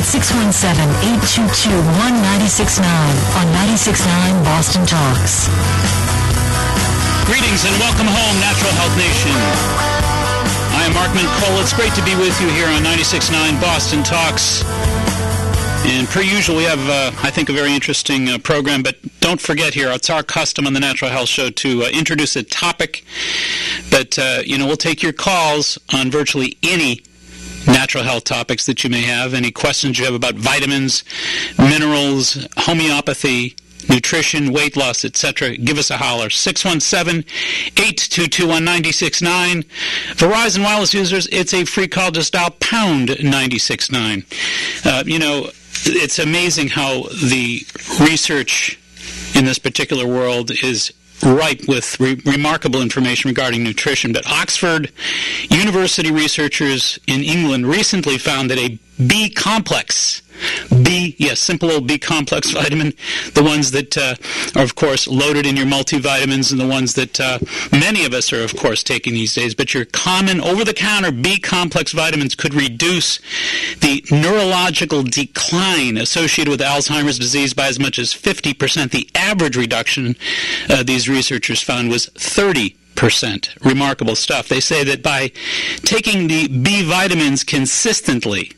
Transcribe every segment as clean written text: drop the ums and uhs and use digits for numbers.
at 617-822-1969 on 96.9 Boston Talks. Greetings and welcome home, Natural Health Nation. I am Mark Cole. It's great to be with you here on 96.9 Boston Talks. And per usual, we have, I think, a very interesting program. But don't forget here, it's our custom on the Natural Health Show to introduce a topic. But, we'll take your calls on virtually any natural health topics that you may have, any questions you have about vitamins, minerals, homeopathy, nutrition, weight loss, etc. Give us a holler. 617-822-1969. Verizon Wireless users, it's a free call. Just dial pound 969. It's amazing how the research in this particular world is ripe with remarkable information regarding nutrition. But Oxford University researchers in England recently found that a B complex, simple old B complex vitamin, the ones that are, of course, loaded in your multivitamins and the ones that many of us are, of course, taking these days. But your common over-the-counter B complex vitamins could reduce the neurological decline associated with Alzheimer's disease by as much as 50%. The average reduction these researchers found was 30%. Remarkable stuff. They say that by taking the B vitamins consistently,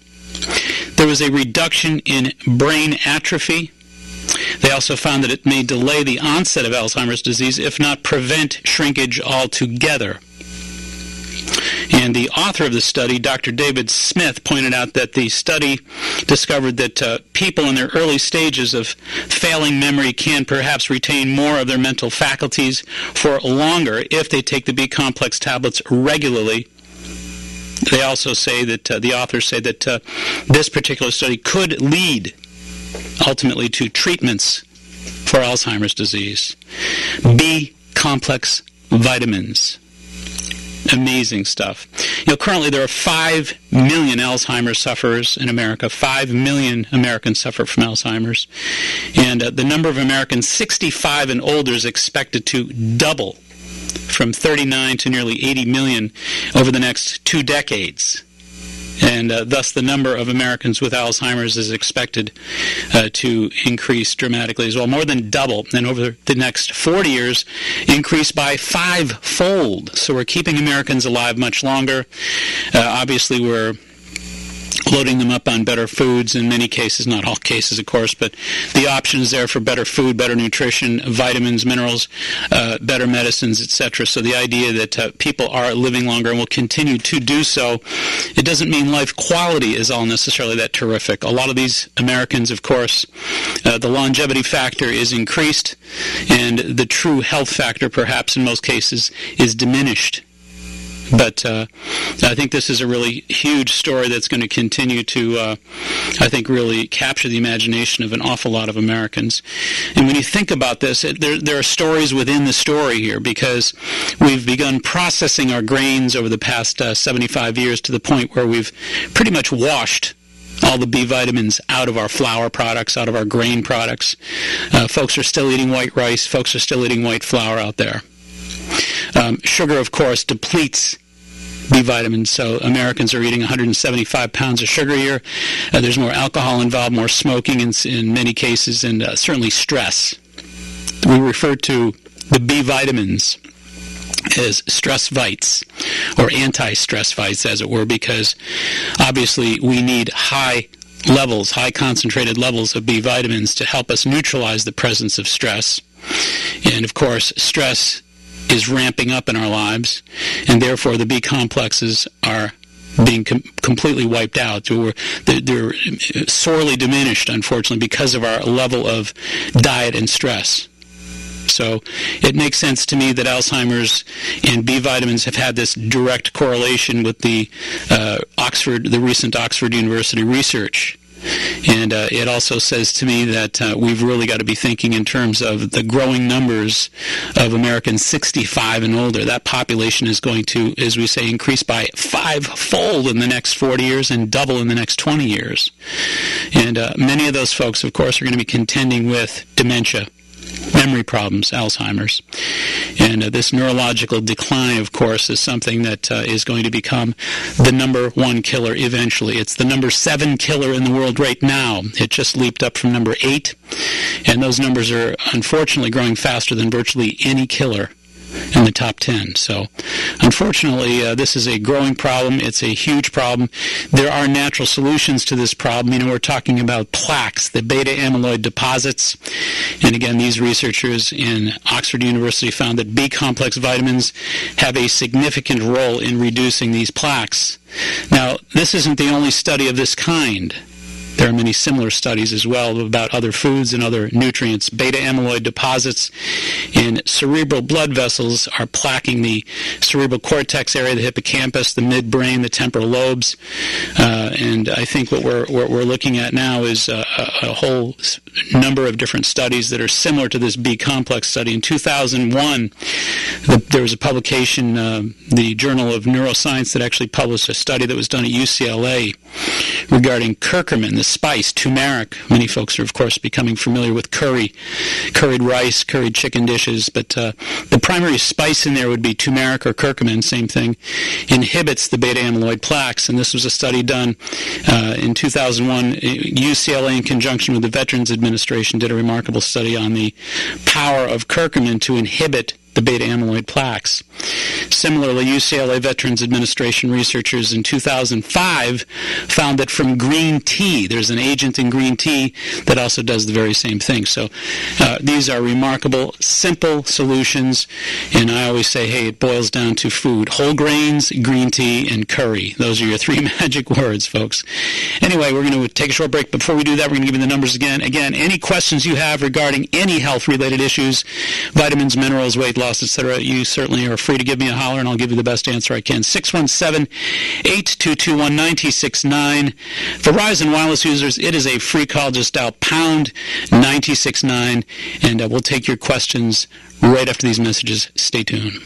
there was a reduction in brain atrophy. They also found that it may delay the onset of Alzheimer's disease, if not prevent shrinkage altogether. And the author of the study, Dr. David Smith, pointed out that the study discovered that people in their early stages of failing memory can perhaps retain more of their mental faculties for longer if they take the B-complex tablets regularly. They also say that, the authors say that this particular study could lead ultimately to treatments for Alzheimer's disease. B-complex vitamins. Amazing stuff. Currently there are 5 million Alzheimer's sufferers in America. 5 million Americans suffer from Alzheimer's. And the number of Americans 65 and older is expected to double from 39 to nearly 80 million over the next 2 decades. And thus the number of Americans with Alzheimer's is expected to increase dramatically as well, more than double, and over the next 40 years, increase by 5-fold. So we're keeping Americans alive much longer. Obviously, we're loading them up on better foods in many cases, not all cases, of course, but the options there for better food, better nutrition, vitamins, minerals, better medicines, etc. So the idea that people are living longer and will continue to do so, it doesn't mean life quality is all necessarily that terrific. A lot of these Americans, of course, the longevity factor is increased, and the true health factor, perhaps in most cases, is diminished. But I think this is a really huge story that's going to continue to, I think, really capture the imagination of an awful lot of Americans. And when you think about this, there are stories within the story here, because we've begun processing our grains over the past 75 years to the point where we've pretty much washed all the B vitamins out of our flour products, out of our grain products. Folks are still eating white rice. Folks are still eating white flour out there. Sugar, of course, depletes B vitamins, so Americans are eating 175 pounds of sugar a year. There's more alcohol involved, more smoking in many cases, and certainly stress. We refer to the B vitamins as stress vites, or anti-stress vites, as it were, because obviously we need high concentrated levels of B vitamins to help us neutralize the presence of stress. And of course, stress is ramping up in our lives, and therefore the B complexes are being completely wiped out. They're sorely diminished, unfortunately, because of our level of diet and stress. So it makes sense to me that Alzheimer's and B vitamins have had this direct correlation with the recent Oxford University research. And it also says to me that we've really got to be thinking in terms of the growing numbers of Americans 65 and older. That population is going to, as we say, increase by 5-fold in the next 40 years and double in the next 20 years. And many of those folks, of course, are going to be contending with dementia. memory problems, Alzheimer's. And this neurological decline, of course, is something that is going to become the number one killer eventually. It's the number 7 killer in the world right now. It just leaped up from number 8, and those numbers are unfortunately growing faster than virtually any killer in the top 10. So, unfortunately, this is a growing problem. It's a huge problem. There are natural solutions to this problem. You know, we're talking about plaques, the beta amyloid deposits. And again, these researchers in Oxford University found that B-complex vitamins have a significant role in reducing these plaques. Now, this isn't the only study of this kind. There are many similar studies as well about other foods and other nutrients. Beta amyloid deposits in cerebral blood vessels are plaquing the cerebral cortex area, the hippocampus, the midbrain, the temporal lobes. And I think what we're looking at now is a whole number of different studies that are similar to this B-complex study. In 2001, there was a publication, the Journal of Neuroscience, that actually published a study that was done at UCLA regarding curcumin, the spice, turmeric. Many folks are, of course, becoming familiar with curried rice, curried chicken dishes, but the primary spice in there would be turmeric or curcumin, same thing, inhibits the beta amyloid plaques. And this was a study done in 2001. UCLA, in conjunction with the Veterans Administration, did a remarkable study on the power of curcumin to inhibit the beta amyloid plaques. Similarly, UCLA Veterans Administration researchers in 2005 found that from green tea, there's an agent in green tea that also does the very same thing. So these are remarkable, simple solutions, and I always say, hey, it boils down to food. Whole grains, green tea, and curry. Those are your 3 magic words, folks. Anyway, we're going to take a short break. Before we do that, we're going to give you the numbers again. Again, any questions you have regarding any health-related issues, vitamins, minerals, weight loss, etc., you certainly are free to give me a holler, and I'll give you the best answer I can. 617-822-1969. Verizon Wireless users, it is a free call. Just dial pound 969, and we'll take your questions right after these messages. Stay tuned.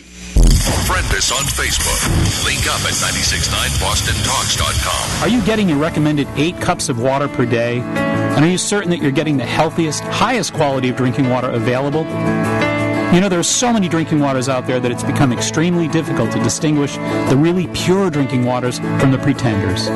Friend us on Facebook. Link up at 969bostontalks.com. Are you getting your recommended 8 cups of water per day? And are you certain that you're getting the healthiest, highest quality of drinking water available? You know, there are so many drinking waters out there that it's become extremely difficult to distinguish the really pure drinking waters from the pretenders.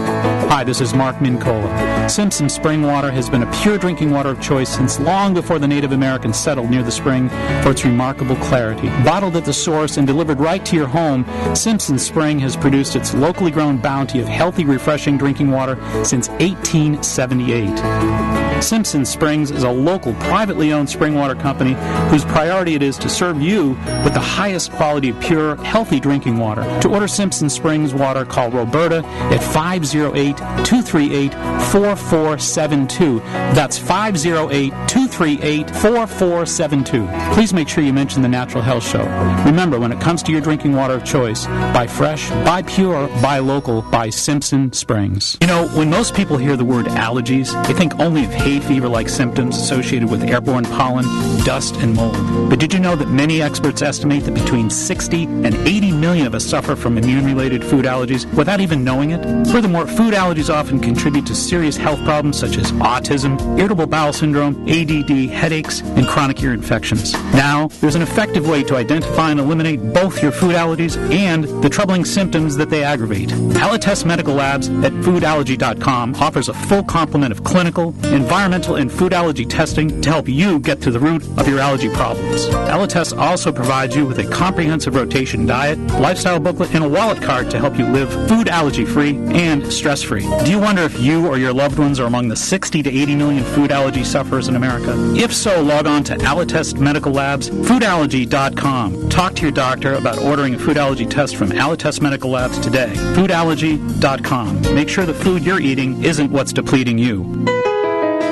Hi, this is Mark Mincola. Simpson Spring Water has been a pure drinking water of choice since long before the Native Americans settled near the spring for its remarkable clarity. Bottled at the source and delivered right to your home, Simpson Spring has produced its locally grown bounty of healthy, refreshing drinking water since 1878. Simpson Springs is a local, privately owned spring water company whose priority it is to serve you with the highest quality of pure, healthy drinking water. To order Simpson Springs water, call Roberta at 508-238-4472. That's 508-238-4472. Please make sure you mention the Natural Health Show. Remember, when it comes to your drinking water of choice, buy fresh, buy pure, buy local, buy Simpson Springs. You know, when most people hear the word allergies, they think only of hay fever-like symptoms associated with airborne pollen, dust, and mold. But did you know that many experts estimate that between 60 and 80 million of us suffer from immune-related food allergies without even knowing it? Furthermore, food allergies often contribute to serious health problems such as autism, irritable bowel syndrome, ADD, headaches, and chronic ear infections. Now, there's an effective way to identify and eliminate both your food allergies and the troubling symptoms that they aggravate. Allotest Medical Labs at foodallergy.com offers a full complement of clinical, environmental, and food allergy testing to help you get to the root of your allergy problems. Allotest also provides you with a comprehensive rotation diet, lifestyle booklet, and a wallet card to help you live food allergy-free and stress-free. Do you wonder if you or your loved ones are among the 60 to 80 million food allergy sufferers in America? If so, log on to Allotest Medical Labs, foodallergy.com. Talk to your doctor about ordering a food allergy test from Allotest Medical Labs today. Foodallergy.com. Make sure the food you're eating isn't what's depleting you.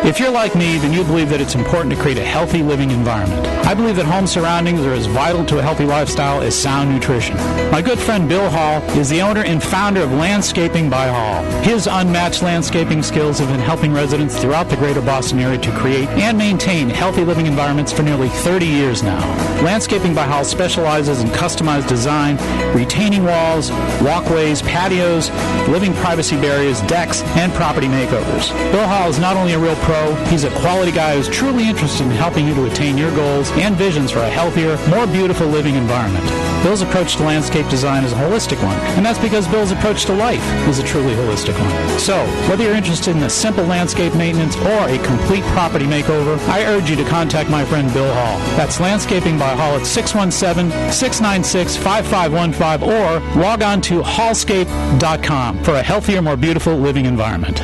If you're like me, then you believe that it's important to create a healthy living environment. I believe that home surroundings are as vital to a healthy lifestyle as sound nutrition. My good friend Bill Hall is the owner and founder of Landscaping by Hall. His unmatched landscaping skills have been helping residents throughout the greater Boston area to create and maintain healthy living environments for nearly 30 years now. Landscaping by Hall specializes in customized design, retaining walls, walkways, patios, living privacy barriers, decks, and property makeovers. Bill Hall is not only a real pro pro. He's a quality guy who's truly interested in helping you to attain your goals and visions for a healthier, more beautiful living environment. Bill's approach to landscape design is a holistic one, and that's because Bill's approach to life is a truly holistic one. So, whether you're interested in a simple landscape maintenance or a complete property makeover, I urge you to contact my friend Bill Hall. That's Landscaping by Hall at 617-696-5515 or log on to hallscape.com for a healthier, more beautiful living environment.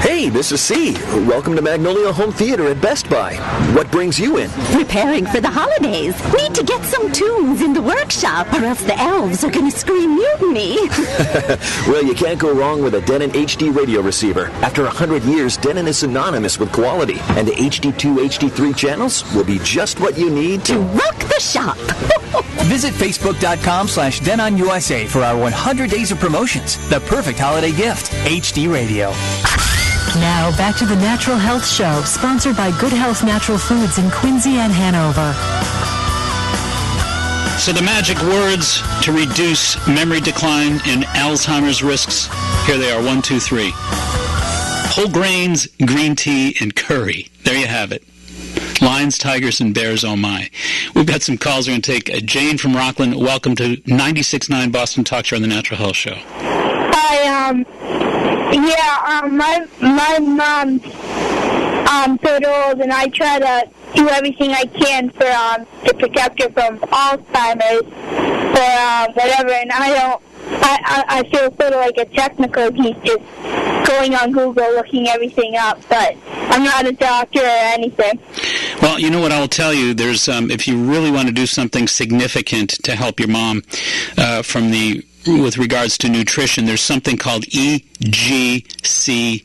Hey, this is C. Welcome to Magnolia Home Theater at Best Buy. What brings you in? Preparing for the holidays. Need to get some tunes in the workshop or else the elves are going to scream mutiny. Well, you can't go wrong with a Denon HD radio receiver. After 100 years, Denon is synonymous with quality, and the HD2, HD3 channels will be just what you need to rock the shop. Visit Facebook.com/DenonUSA for our 100 days of promotions. The perfect holiday gift. HD Radio. Now, back to the Natural Health Show, sponsored by Good Health Natural Foods in Quincy and Hanover. So the magic words to reduce memory decline and Alzheimer's risks, here they are, 1, 2, 3. Whole grains, green tea, and curry. There you have it. Lions, tigers, and bears, oh my. We've got some calls we're going to take. Jane from Rockland, welcome to 96.9 Boston Talk Show on the Natural Health Show. Hi, my mom's pretty old, and I try to do everything I can to protect her from Alzheimer's or whatever, and I feel sort of like a technical geek just going on Google looking everything up, but I'm not a doctor or anything. Well, you know what I'll tell you, there's if you really want to do something significant to help your mom with regards to nutrition, there's something called EGCG.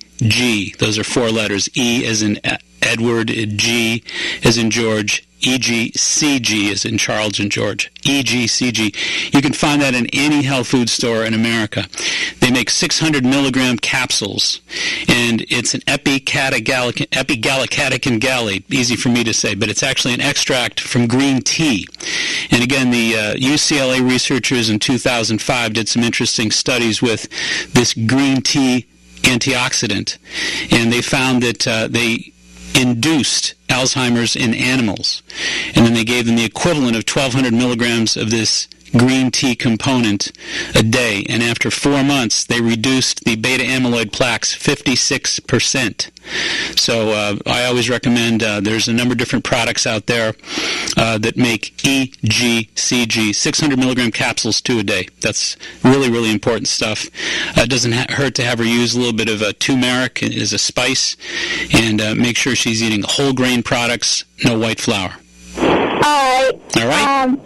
Those are 4 letters. E as in Edward, G as in George, EGCG as in Charles and George. EGCG. You can find that in any health food store in America. They make 600 milligram capsules, and it's an epigallocatechin gallate, easy for me to say, but it's actually an extract from green tea. And again, the UCLA researchers in 2005 did some interesting studies with this green tea antioxidant, and they found that they induced Alzheimer's in animals. And then they gave them the equivalent of 1,200 milligrams of this green tea component a day. And after 4 months, they reduced the beta amyloid plaques 56%. So I always recommend, there's a number of different products out there that make EGCG, 600 milligram capsules 2 a day. That's really, really important stuff. It doesn't hurt to have her use a little bit of turmeric as a spice, and make sure she's eating whole grain products, no white flour. All right.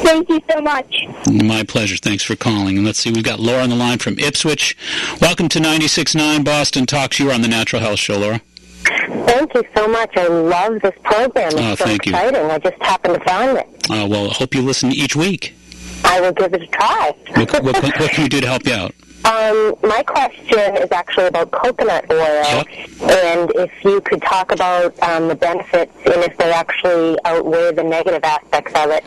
Thank you so much. My pleasure. Thanks for calling. And let's see, we've got Laura on the line from Ipswich. Welcome to 96.9 Boston Talks. You are on the Natural Health Show, Laura. Thank you so much. I love this program. It's so exciting. I just happened to find it. Well, I hope you listen each week. I will give it a try. What can we do to help you out? My question is actually about coconut oil, and if you could talk about the benefits and if they actually outweigh the negative aspects of it.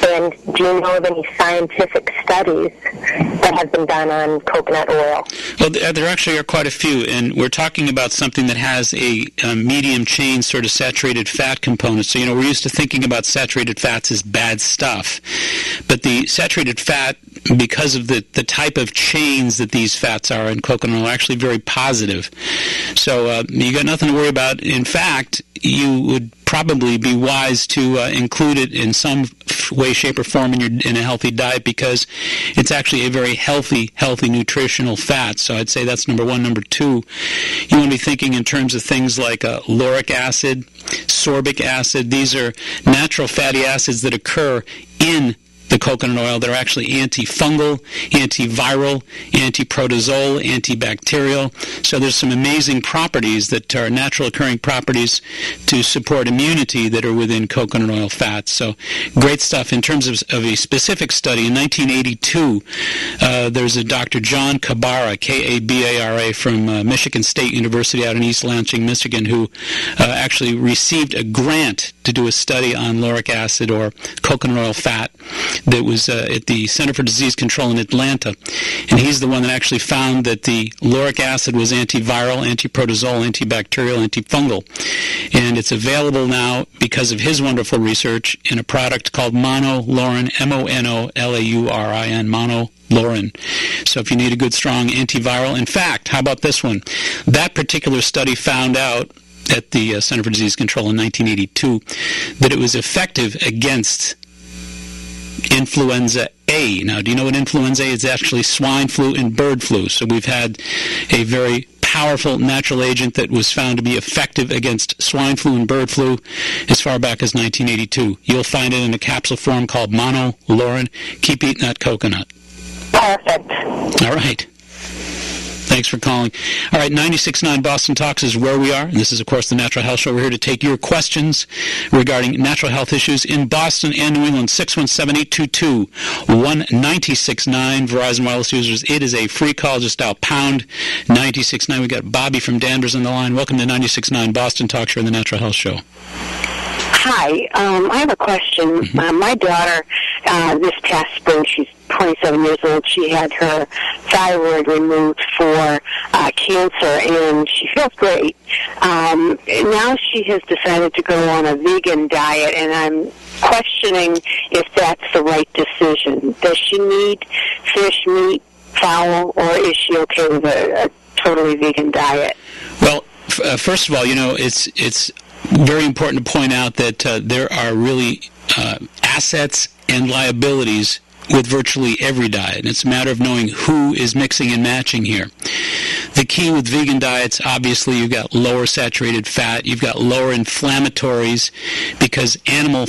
And do you know of any scientific studies that have been done on coconut oil? Well, there actually are quite a few, and we're talking about something that has a medium chain sort of saturated fat component. So, we're used to thinking about saturated fats as bad stuff, but the saturated fat, because of the type of chains that these fats are in coconut oil, are actually very positive. So you got nothing to worry about. In fact, you would probably be wise to include it in some way, shape, or form in a healthy diet, because it's actually a very healthy nutritional fat. So I'd say that's number one. Number two, you want to be thinking in terms of things like lauric acid, sorbic acid. These are natural fatty acids that occur in the coconut oil. They're actually antifungal, antiviral, antiprotozoal, antibacterial. So there's some amazing properties that are natural occurring properties to support immunity that are within coconut oil fats. So great stuff. In terms of a specific study, in 1982, there's a Dr. John Kabara, K-A-B-A-R-A, from Michigan State University out in East Lansing, Michigan, who actually received a grant to do a study on lauric acid or coconut oil fat. that was at the Center for Disease Control in Atlanta, and he's the one that actually found that the lauric acid was antiviral, antiprotozoal, antibacterial, antifungal, and it's available now because of his wonderful research in a product called Monolaurin, Monolaurin, Monolaurin. So if you need a good, strong antiviral, in fact, how about this one? That particular study found out at the Center for Disease Control in 1982 that it was effective against influenza A. Now, do you know what influenza A is? It's actually swine flu and bird flu. So we've had a very powerful natural agent that was found to be effective against swine flu and bird flu as far back as 1982. You'll find it in a capsule form called Monolaurin. Keep eating that coconut. Perfect. All right. Thanks for calling. All right, 96.9 Boston Talks is where we are. And this is, of course, the Natural Health Show. We're here to take your questions regarding natural health issues in Boston and New England. 617-822-1969. Verizon Wireless users, it is a free call. Just dial pound 96.9. We got Bobby from Danvers on the line. Welcome to 96.9 Boston Talks here on the Natural Health Show. Hi, I have a question. My daughter, this past spring, she's 27 years old, she had her thyroid removed for cancer, and she feels great. Now she has decided to go on a vegan diet, and I'm questioning if that's the right decision. Does she need fish, meat, fowl, or is she okay with a totally vegan diet? Well, first of all, it's very important to point out that there are really assets and liabilities with virtually every diet, and it's a matter of knowing who is mixing and matching here. The key with vegan diets, obviously, you've got lower saturated fat, you've got lower inflammatories, because animal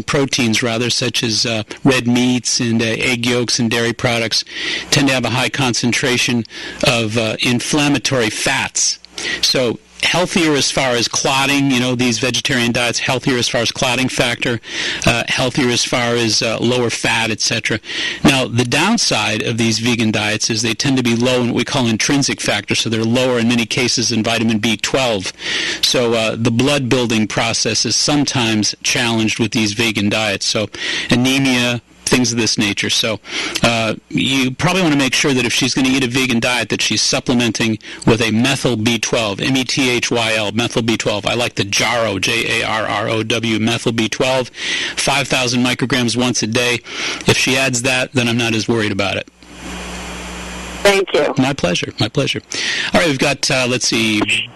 proteins, rather, such as red meats and egg yolks and dairy products, tend to have a high concentration of inflammatory fats. So healthier as far as clotting, these vegetarian diets, healthier as far as clotting factor, healthier as far as lower fat, etc. Now, the downside of these vegan diets is they tend to be low in what we call intrinsic factor, so they're lower in many cases in vitamin B12. So the blood building process is sometimes challenged with these vegan diets. So anemia, things of this nature. So you probably want to make sure that if she's going to eat a vegan diet that she's supplementing with a methyl B12, methyl, methyl B12. I like the Jarrow, Jarrow, methyl B12, 5,000 micrograms once a day. If she adds that, then I'm not as worried about it. Thank you. My pleasure. All right, we've got,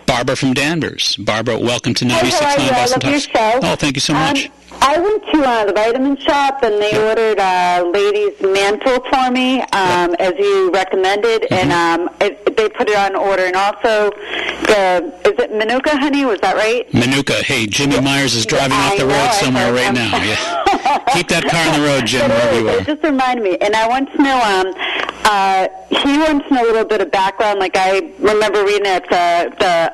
Barbara from Danvers. Barbara, welcome to 96.9 Boston Talks. Oh, thank you so much. I went to the vitamin shop, and they ordered ladies' mantle for me, as you recommended, and they put it on order. And also, is it Manuka honey? Was that right? Manuka. Hey, Jimmy Myers is driving off the road somewhere right now. Yeah. Keep that car on the road, Jim, wherever you are. It just reminded me. And I want to know, he wants to know a little bit of background. Like, I remember reading it, the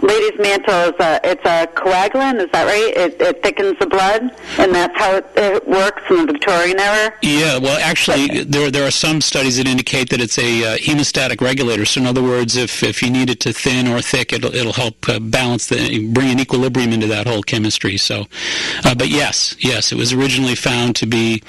ladies' mantle, it's a coagulant, is that right? It thickens the blood, and that's how it works in the Victorian era? Yeah, well, actually, there are some studies that indicate that it's a hemostatic regulator. So in other words, if you need it to thin or thick, it'll help balance, bring an equilibrium into that whole chemistry. So, but yes, it was originally found to be,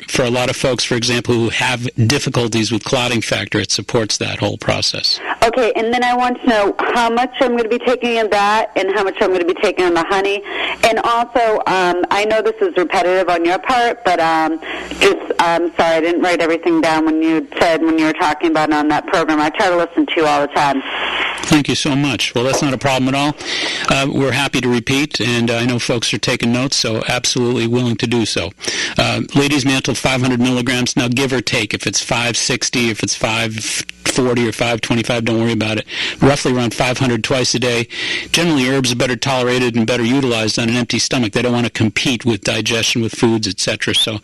for a lot of folks, for example, who have difficulties with clotting factor, it supports that whole process. Okay, and then I want to know how much I'm going to be taking in that and how much I'm going to be taking in the honey. And also, I know this is repetitive on your part, but I'm sorry, I didn't write everything down when you were talking about it on that program. I try to listen to you all the time. Thank you so much. Well, that's not a problem at all. We're happy to repeat, and I know folks are taking notes, so absolutely willing to do so. Ladies' mantle, 500 milligrams. Now, give or take. If it's 560, if it's 540 or 525, don't worry about it. Roughly around 500 twice a day. Generally, herbs are better tolerated and better utilized on an empty stomach. They don't want to compete with digestion with foods, etc. So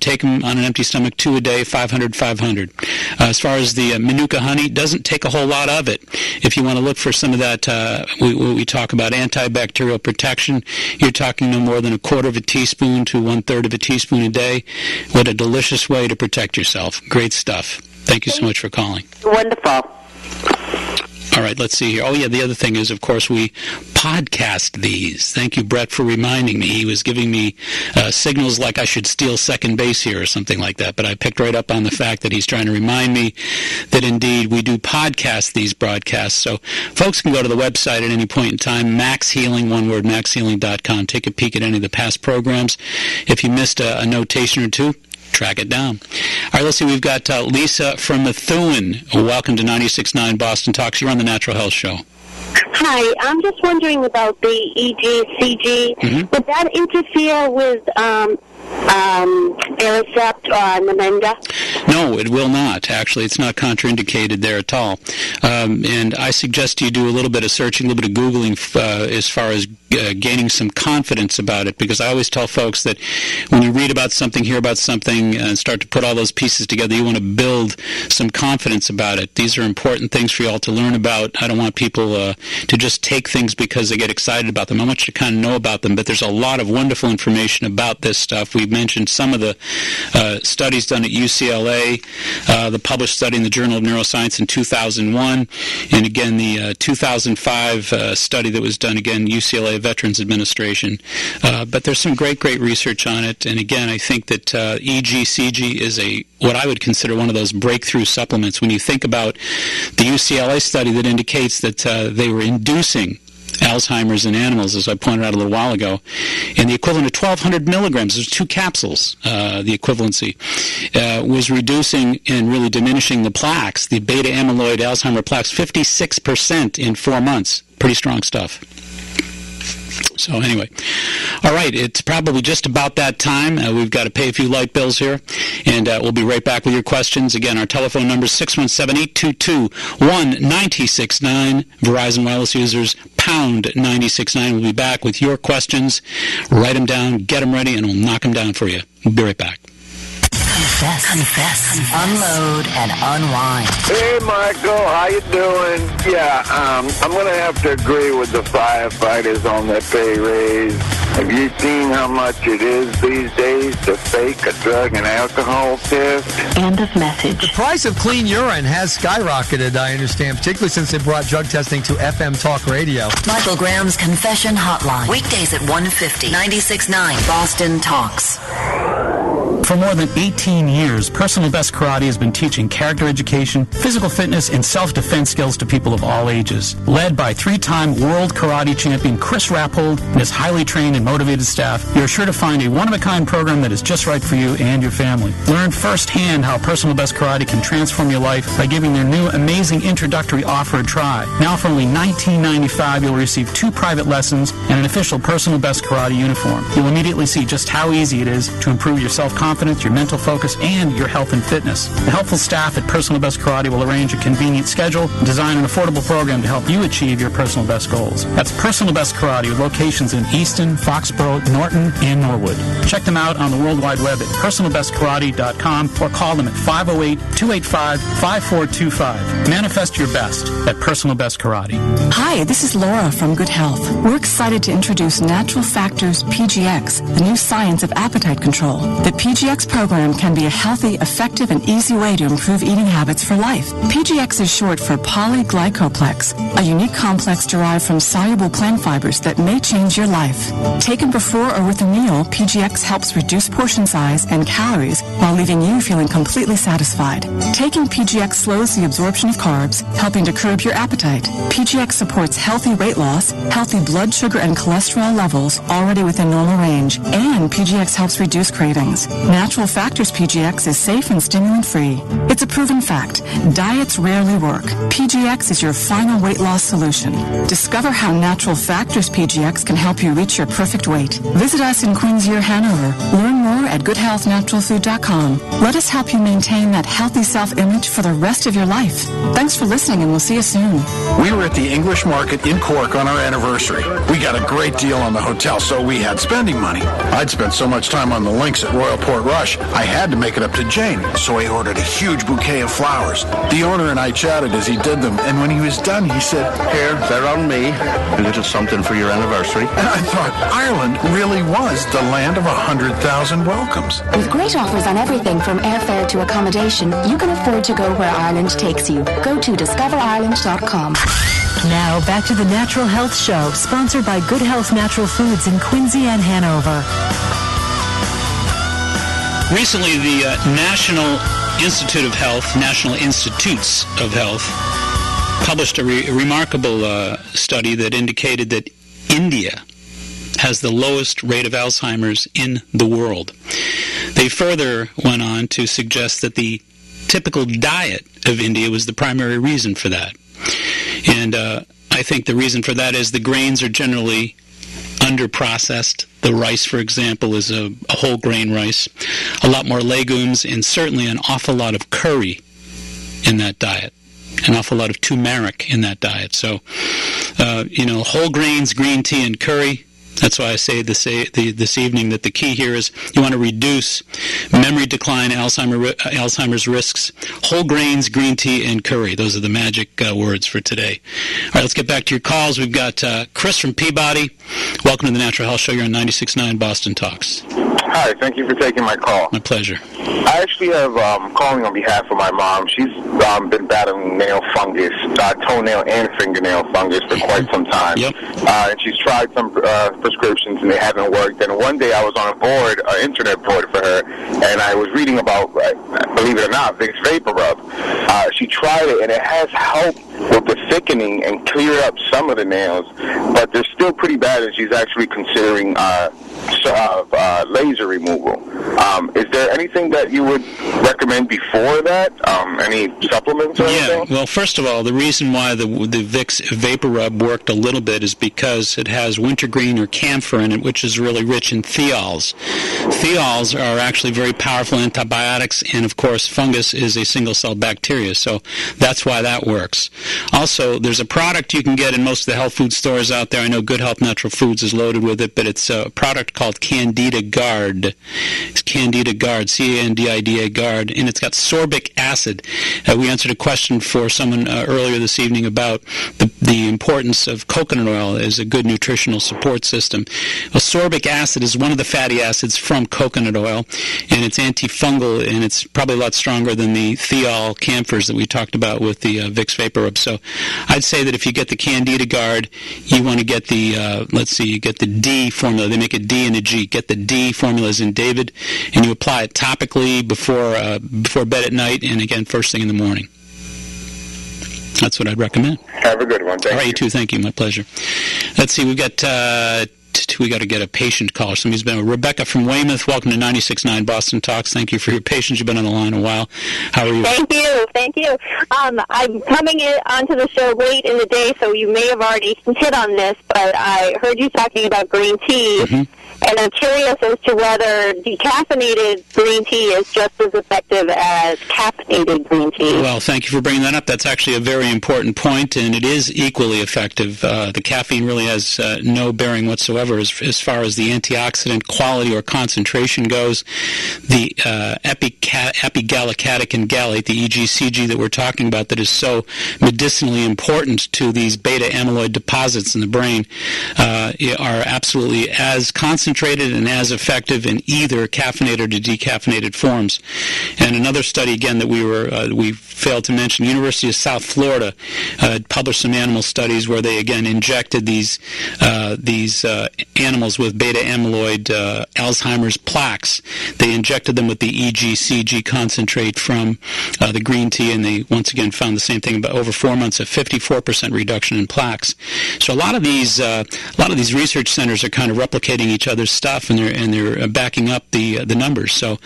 take them on an empty stomach 2 a day, 500. As far as the Manuka honey, doesn't take a whole lot of it. If you want to look for some of that, we talk about antibacterial protection, you're talking no more than 1/4 of a teaspoon to 1/3 of a teaspoon a day. What a delicious way to protect yourself. Great stuff. Thank you so much for calling. Wonderful. All right, let's see here. Oh, yeah, the other thing is, of course, we podcast these. Thank you, Brett, for reminding me. He was giving me signals like I should steal second base here or something like that, but I picked right up on the fact that he's trying to remind me that, indeed, we do podcast these broadcasts. So folks can go to the website at any point in time, Max Healing, one word, maxhealing.com. Take a peek at any of the past programs. If you missed a notation or two, track it down. All right, let's see. We've got Lisa from Methuen. Welcome to 96.9 Boston Talks. You're on the Natural Health Show. Hi, I'm just wondering about the EGCG. Mm-hmm. Would that interfere with Aricept or Namenda? No, it will not. Actually, it's not contraindicated there at all. And I suggest you do a little bit of searching, a little bit of Googling as far as gaining some confidence about it, because I always tell folks that when you read about something, hear about something, and start to put all those pieces together, you want to build some confidence about it. These are important things for you all to learn about. I don't want people to just take things because they get excited about them. I want you to kind of know about them, but there's a lot of wonderful information about this stuff. We've mentioned some of the studies done at UCLA, the published study in the Journal of Neuroscience in 2001, and again the 2005 study that was done, again, UCLA Veterans Administration. But there's some great research on it, and again, I think that EGCG is what I would consider one of those breakthrough supplements. When you think about the UCLA study that indicates that they were inducing Alzheimer's in animals, as I pointed out a little while ago, and the equivalent of 1,200 milligrams, there's 2 capsules, the equivalency, was reducing and really diminishing the plaques, the beta amyloid Alzheimer plaques, 56% in 4 months. Pretty strong stuff. So anyway, all right, it's probably just about that time. We've got to pay a few light bills here, and we'll be right back with your questions. Again, our telephone number is 617-822-1969. Verizon Wireless users, pound 969. We'll be back with your questions. Write them down, get them ready, and we'll knock them down for you. We'll be right back. Confess, unload, and unwind. Hey, Michael, how you doing? Yeah, I'm going to have to agree with the firefighters on that pay raise. Have you seen how much it is these days to fake a drug and alcohol test? End of message. The price of clean urine has skyrocketed, I understand, particularly since they brought drug testing to FM Talk Radio. Michael Graham's Confession Hotline. Weekdays at 1:50. 96.9 Boston Talks. For more than 18 years, Personal Best Karate has been teaching character education, physical fitness, and self-defense skills to people of all ages. Led by 3-time world karate champion Chris Rappold and his highly trained and motivated staff, you're sure to find a one-of-a-kind program that is just right for you and your family. Learn firsthand how Personal Best Karate can transform your life by giving their new amazing introductory offer a try. Now for only $19.95, you'll receive 2 private lessons and an official Personal Best Karate uniform. You'll immediately see just how easy it is to improve your self-confidence, your mental focus, and your health and fitness. The helpful staff at Personal Best Karate will arrange a convenient schedule and design an affordable program to help you achieve your personal best goals. That's Personal Best Karate with locations in Easton, Foxborough, Norton, and Norwood. Check them out on the World Wide Web at personalbestkarate.com or call them at 508-285-5425. Manifest your best at Personal Best Karate. Hi, this is Laura from Good Health. We're excited to introduce Natural Factors PGX, the new science of appetite control. The PGX program can be a healthy, effective, and easy way to improve eating habits for life. PGX is short for polyglycoplex, a unique complex derived from soluble plant fibers that may change your life. Taken before or with a meal, PGX helps reduce portion size and calories while leaving you feeling completely satisfied. Taking PGX slows the absorption of carbs, helping to curb your appetite. PGX supports healthy weight loss, healthy blood sugar and cholesterol levels already within normal range, and PGX helps reduce cravings. Natural Factors PGX is safe and stimulant-free. It's a proven fact. Diets rarely work. PGX is your final weight loss solution. Discover how Natural Factors PGX can help you reach your perfect weight. Visit us in Queens, Hanover. Learn more at goodhealthnaturalfood.com. Let us help you maintain that healthy self-image for the rest of your life. Thanks for listening, and we'll see you soon. We were at the English Market in Cork on our anniversary. We got a great deal on the hotel, so we had spending money. I'd spent so much time on the links at Royal Port Rush, I had to make it up to Jane, so I ordered a huge bouquet of flowers. The owner and I chatted as he did them, and when he was done, he said, "Here, they're on me. A little something for your anniversary." And I thought, Ireland really was the land of 100,000 welcomes. With great offers on everything from airfare to accommodation, you can afford to go where Ireland takes you. Go to discoverireland.com. Now, back to the Natural Health Show, sponsored by Good Health Natural Foods in Quincy and Hanover. Recently, the National Institutes of Health, published a remarkable study that indicated that India has the lowest rate of Alzheimer's in the world. They further went on to suggest that the typical diet of India was the primary reason for that. And I think the reason for that is the grains are generally under-processed. The rice, for example, is a whole grain rice. A lot more legumes, and certainly an awful lot of curry in that diet. An awful lot of turmeric in that diet. So, whole grains, green tea, and curry. That's why I say this evening that the key here is you want to reduce memory decline, Alzheimer's risks, whole grains, green tea, and curry. Those are the magic words for today. All right, let's get back to your calls. We've got Chris from Peabody. Welcome to the Natural Health Show. You're on 96.9 Boston Talks. Hi, thank you for taking my call. My pleasure. I actually have calling on behalf of my mom. She's been battling nail fungus, toenail and fingernail fungus for quite some time. Yep. And she's tried some prescriptions and they haven't worked. And one day I was on a board, an internet board for her, and I was reading about, believe it or not, Vicks Vapor Rub. She tried it and it has helped with the thickening and clear up some of the nails, but they're still pretty bad, and she's actually considering laser removal. Is there anything that you would recommend before that? Any supplements or anything? Well, first of all, the reason why the Vicks Vapor Rub worked a little bit is because it has wintergreen or camphor in it, which is really rich in thiols. Thiols are actually very powerful antibiotics, and of course, fungus is a single-cell bacteria, so that's why that works. Also, there's a product you can get in most of the health food stores out there. I know Good Health Natural Foods is loaded with it, but it's a product called Candida Guard. It's Candida Guard, C-A-N-D-I-D-A Guard, and it's got sorbic acid. We answered a question for someone earlier this evening about the importance of coconut oil as a good nutritional support system. Well, sorbic acid is one of the fatty acids from coconut oil, and it's antifungal, and it's probably a lot stronger than the thiol camphors that we talked about with the Vicks Vapor Rub. So I'd say that if you get the Candida Guard, you want to get the, you get the D formula. They make a D and a G. Get the D formula as in David, and you apply it topically before bed at night, and again, first thing in the morning. That's what I'd recommend. Have a good one. Thank you. All right, you too. Thank you. My pleasure. Let's see. We got to get a patient caller. Somebody's been Rebecca from Weymouth. Welcome to 96.9 Boston Talks. Thank you for your patience. You've been on the line a while. How are you? Thank you. I'm coming onto the show late in the day, so you may have already hit on this, but I heard you talking about green tea. Mm-hmm. And I'm curious as to whether decaffeinated green tea is just as effective as caffeinated green tea. Well, thank you for bringing that up. That's actually a very important point, and it is equally effective. The caffeine really has no bearing whatsoever as far as the antioxidant quality or concentration goes. The epigallocatechin gallate, the EGCG that we're talking about, that is so medicinally important to these beta amyloid deposits in the brain, are absolutely as concentrated and as effective in either caffeinated or decaffeinated forms. And another study, again, that we failed to mention, University of South Florida published some animal studies where they, again, injected these animals with beta amyloid Alzheimer's plaques. They injected them with the EGCG concentrate from the green tea, and they once again found the same thing. About over 4 months, a 54% reduction in plaques. So a lot of these research centers are kind of replicating each other's stuff, and they're backing up the numbers. So,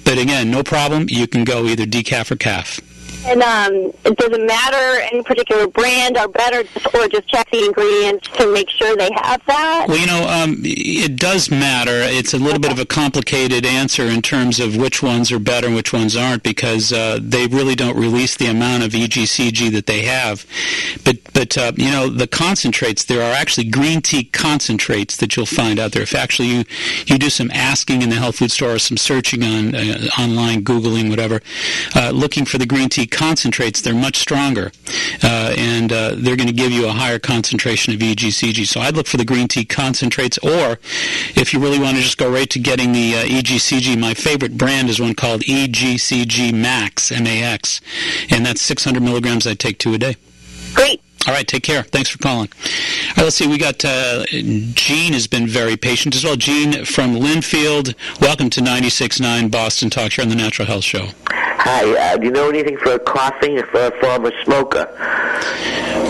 but again, no problem. You can go either decaf or caf. And does it matter any particular brand or better, or just check the ingredients to make sure they have that? Well, it does matter. It's a little bit of a complicated answer in terms of which ones are better and which ones aren't, because they really don't release the amount of EGCG that they have. But the concentrates, there are actually green tea concentrates that you'll find out there. If actually you do some asking in the health food store or some searching online, Googling, whatever, looking for the green tea concentrates, they're much stronger, and they're going to give you a higher concentration of EGCG. So I'd look for the green tea concentrates, or if you really want to just go right to getting the EGCG, my favorite brand is one called EGCG Max, M-A-X, and that's 600 milligrams. I take 2 a day. Great. All right, take care. Thanks for calling. All right, let's see. We got Jean has been very patient as well. Jean from Linfield, welcome to 96.9 Boston Talk here on the Natural Health Show. Hi, do you know anything for coughing if a former smoker?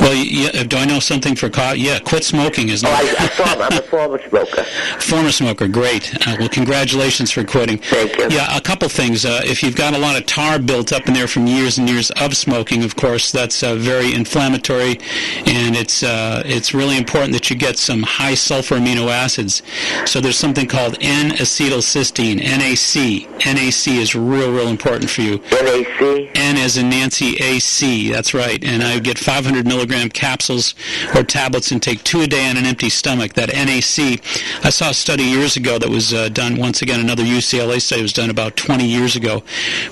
Well, yeah, do I know something for cough? Yeah, quit smoking is not... I'm a former smoker. Former smoker, great. Well, congratulations for quitting. Thank you. Yeah, a couple things. If you've got a lot of tar built up in there from years and years of smoking, of course, that's very inflammatory, and it's really important that you get some high sulfur amino acids. So there's something called N-acetylcysteine, NAC. NAC is real important for you. NAC? N as in Nancy, AC, that's right. And I would get 500 milligram capsules or tablets and take 2 a day on an empty stomach. That NAC, I saw a study years ago that was done, once again, another UCLA study was done about 20 years ago,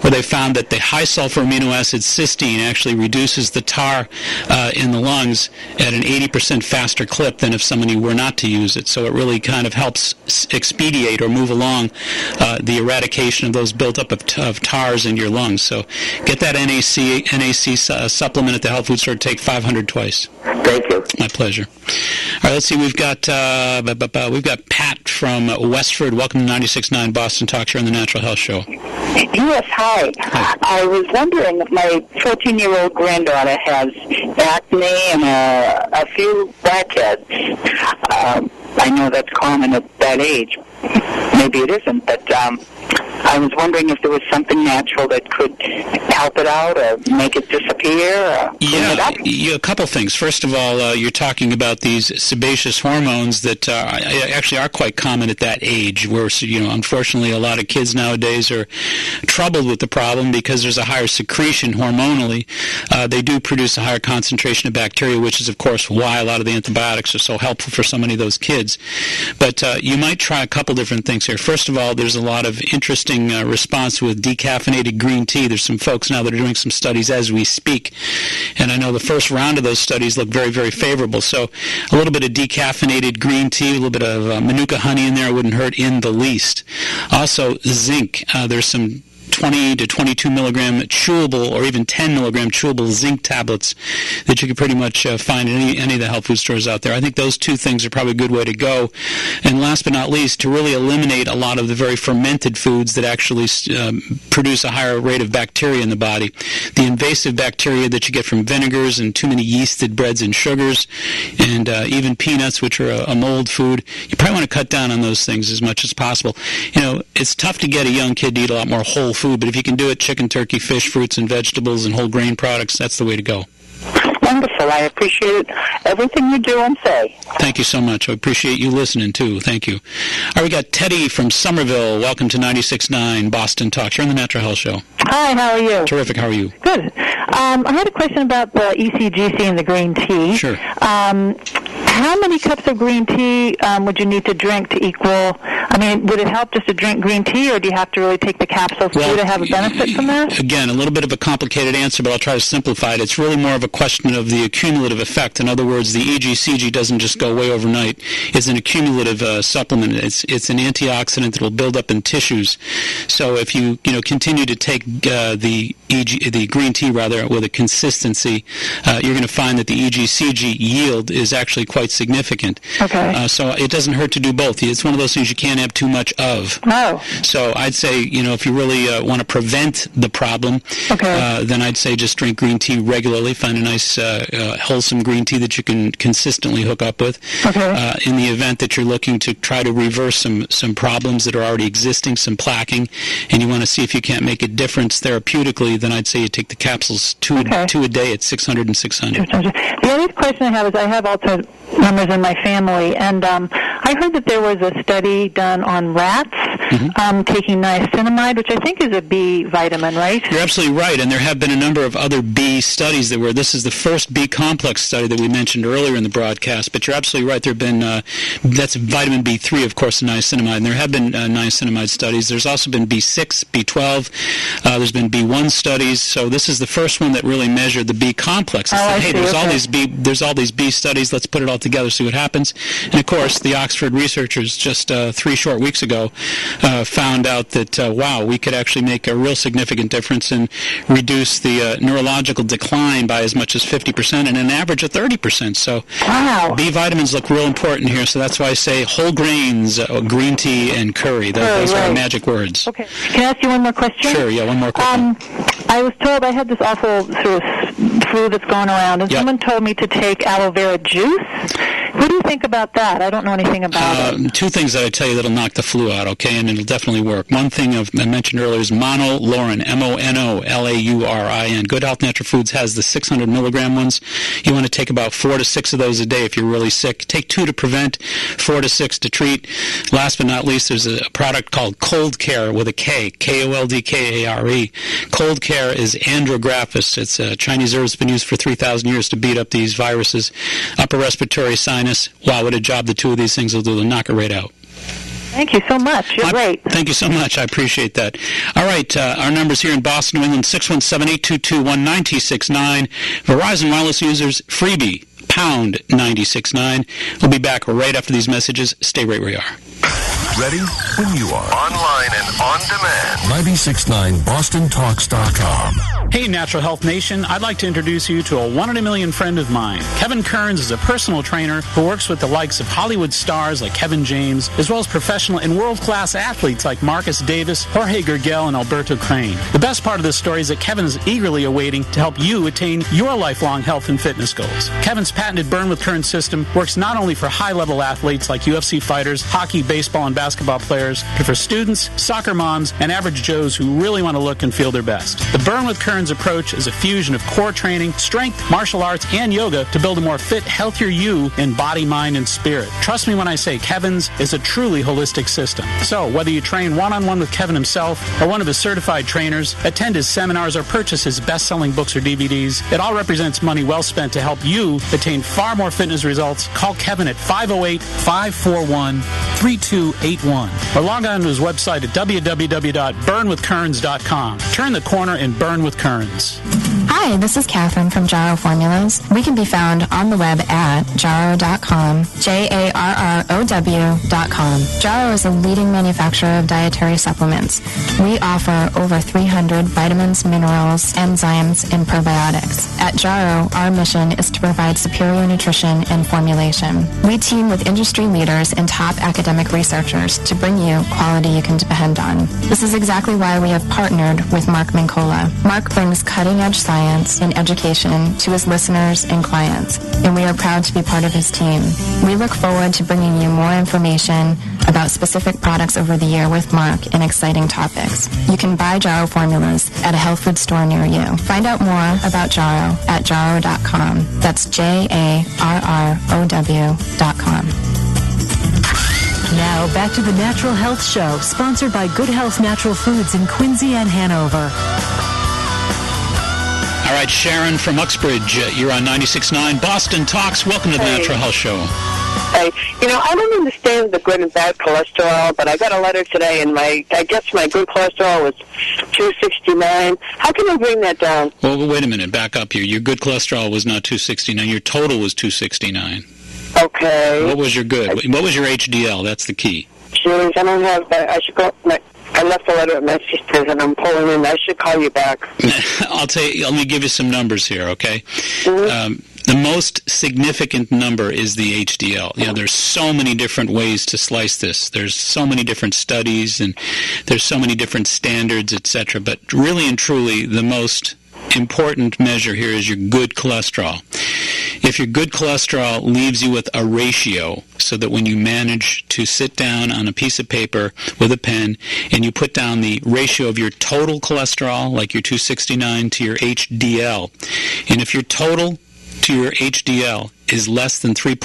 where they found that the high sulfur amino acid cysteine actually reduces the tar in the lungs at an 80% faster clip than if somebody were not to use it. So it really kind of helps expedite or move along the eradication of those built-up of tars in your lungs. So get that NAC supplement at the health food store. Take 500 twice. Thank you. My pleasure. All right, let's see. We've got Pat from Westford. Welcome to 96.9 Boston Talk here on the Natural Health Show. Yes, hi. I was wondering if my 14-year-old granddaughter has acne and a few blackheads. I know that's common at that age. Maybe it isn't, but I was wondering if there was something natural that could help it out or make it disappear or clean it up. A couple things. First of all, you're talking about these sebaceous hormones that actually are quite common at that age, where, unfortunately a lot of kids nowadays are troubled with the problem because there's a higher secretion hormonally. They do produce a higher concentration of bacteria, which is, of course, why a lot of the antibiotics are so helpful for so many of those kids. But you might try a couple different things here. First of all, there's a lot of interesting response with decaffeinated green tea. There's some folks now that are doing some studies as we speak, and I know the first round of those studies look very, very favorable. So a little bit of decaffeinated green tea, a little bit of Manuka honey in there wouldn't hurt in the least. Also, zinc. There's some 20 to 22 milligram chewable or even 10 milligram chewable zinc tablets that you can pretty much find in any of the health food stores out there. I think those two things are probably a good way to go. And last but not least, to really eliminate a lot of the very fermented foods that actually produce a higher rate of bacteria in the body. The invasive bacteria that you get from vinegars and too many yeasted breads and sugars, and even peanuts, which are a mold food. You probably want to cut down on those things as much as possible. It's tough to get a young kid to eat a lot more whole food, but if you can do it, chicken, turkey, fish, fruits, and vegetables, and whole grain products, that's the way to go. Wonderful. I appreciate everything you do and say. Thank you so much. I appreciate you listening, too. Thank you. All right, we got Teddy from Somerville. Welcome to 96.9 Boston Talk. You're on the Natural Health Show. Hi, how are you? Terrific. How are you? Good. I had a question about the ECGC and the green tea. Sure. How many cups of green tea would you need to drink to equal? I mean, would it help just to drink green tea, or do you have to really take the capsules too to have a benefit from that? Again, a little bit of a complicated answer, but I'll try to simplify it. It's really more of a question of the accumulative effect. In other words, the EGCG doesn't just go away overnight. It's an accumulative supplement. It's an antioxidant that will build up in tissues. So if you continue to take the green tea with a consistency, you're going to find that the EGCG yield is actually quite significant. Okay. So it doesn't hurt to do both. It's one of those things you can't have too much of. Oh. So I'd say, if you really want to prevent the problem, then I'd say just drink green tea regularly. Find a nice wholesome green tea that you can consistently hook up with. Okay. In the event that you're looking to try to reverse some problems that are already existing, some plaquing, and you want to see if you can't make a difference therapeutically, then I'd say you take the capsules two a day at 600 and 600. The other question I have is I have also members in my family, and I heard that there was a study done on rats taking niacinamide, which I think is a B vitamin, right? You're absolutely right, and there have been a number of other B studies this is the first B complex study that we mentioned earlier in the broadcast, but you're absolutely right. There have been, that's vitamin B3, of course, the niacinamide, and there have been niacinamide studies. There's also been B6, B12, there's been B1 studies, so this is the first one that really measured the B complex. There's all these B studies, let's put it all together, see what happens. And of course, the Oxford researchers just 3 short weeks ago found out that, wow, we could actually make a real significant difference and reduce the neurological decline by as much as 50% and an average of 30%. So B vitamins look real important here, so that's why I say whole grains, green tea, and curry. Those are magic words. Okay. Can I ask you one more question? Sure, yeah, one more question. I was told I had this awful sort of flu that's going around, and someone told me to take aloe vera juice. What do you think about that? I don't know anything about it. 2 things that I tell you that'll knock the flu out, okay, and it'll definitely work. One thing I mentioned earlier is Monolaurin, MONOLAURIN. Good Health Natural Foods has the 600 milligram ones. You want to take about 4 to 6 of those a day if you're really sick. Take 2 to prevent, 4 to 6 to treat. Last but not least, there's a product called Cold Care with a K, KOLDKARE. Cold Care is Andrographis. It's a Chinese herb that's been used for 3,000 years to beat up these viruses. Upper respiratory sinus. Wow, what a job the 2 of these things will do. They'll knock it right out. Thank you so much. You're great. Thank you so much. I appreciate that. All right, our numbers here in Boston, New England, 617-822-1969. Verizon Wireless users, freebie, pound 969. We'll be back right after these messages. Stay right where you are. Ready when you are. Online and on demand. 969BostonTalks.com. Hey, Natural Health Nation. I'd like to introduce you to a 1 in a million friend of mine. Kevin Kearns is a personal trainer who works with the likes of Hollywood stars like Kevin James, as well as professional and world-class athletes like Marcus Davis, Jorge Gergel, and Alberto Crane. The best part of this story is that Kevin is eagerly awaiting to help you attain your lifelong health and fitness goals. Kevin's patented Burn with Kearns system works not only for high-level athletes like UFC fighters, hockey, baseball, and basketball players, but for students, soccer moms, and average Joes who really want to look and feel their best. The Burn with Kearns approach is a fusion of core training, strength, martial arts, and yoga to build a more fit, healthier you in body, mind, and spirit. Trust me when I say Kevin's is a truly holistic system. So, whether you train one-on-one with Kevin himself or one of his certified trainers, attend his seminars, or purchase his best-selling books or DVDs, it all represents money well spent to help you attain far more fitness results. Call Kevin at 508-541-3281 or log on to his website at www.burnwithkearns.com. Turn the corner and burn with Kearns. Hi, this is Catherine from Jarrow Formulas. We can be found on the web at jarrow.com, JARROW.com. Jarrow is a leading manufacturer of dietary supplements. We offer over 300 vitamins, minerals, enzymes, and probiotics. At Jarrow, our mission is to provide superior nutrition and formulation. We team with industry leaders and top academic researchers to bring you quality you can depend on. This is exactly why we have partnered with Mark Mincola. Mark brings cutting-edge science and education to his listeners and clients, and we are proud to be part of his team. We look forward to bringing you more information about specific products over the year with Mark and exciting topics. You can buy Jarrow Formulas at a health food store near you. Find out more about Jarrow at jarrow.com. That's JARROW.com. Now, back to the Natural Health Show, sponsored by Good Health Natural Foods in Quincy and Hanover. All right, Sharon from Uxbridge, you're on 96.9 Boston Talks. Welcome to the Natural Health Show. Hey, I don't understand the good and bad cholesterol, but I got a letter today, and I guess my good cholesterol was 269. How can I bring that down? Well, wait a minute. Back up here. Your good cholesterol was not 269. Your total was 269. Okay. What was your good? What was your HDL? That's the key. Julie, I don't have that. I should go. I left a letter at my sister's, and I'm pulling in. I should call you back. I'll tell you. Let me give you some numbers here, okay? Mm-hmm. The most significant number is the HDL. There's so many different ways to slice this. There's so many different studies, and there's so many different standards, etc. But really and truly, the most important measure here is your good cholesterol. If your good cholesterol leaves you with a ratio, so that when you manage to sit down on a piece of paper with a pen and you put down the ratio of your total cholesterol, like your 269 to your HDL, and if your total to your HDL is less than 3.5,